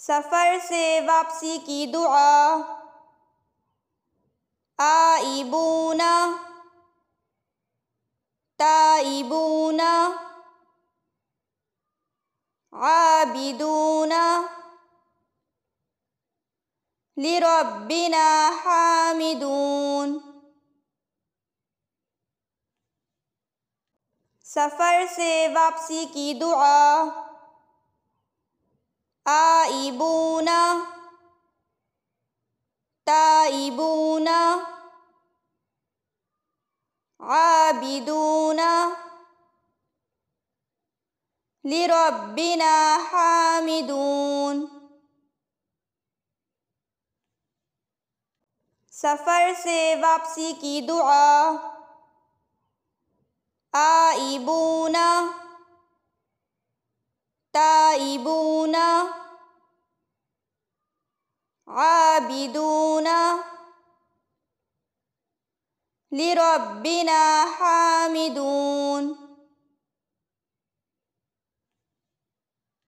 سفر سے واپسی کی دعا۔ آئبون، تائبون، عابدون، لربنا حامدون۔ سفر سے واپسی کی دعا۔ آئبون، تائبون، عابدون، لربنا حامدون۔ سفر سے واپسی کی دعا۔ آئبون، تائبون، عابدون، لربنا حامدون۔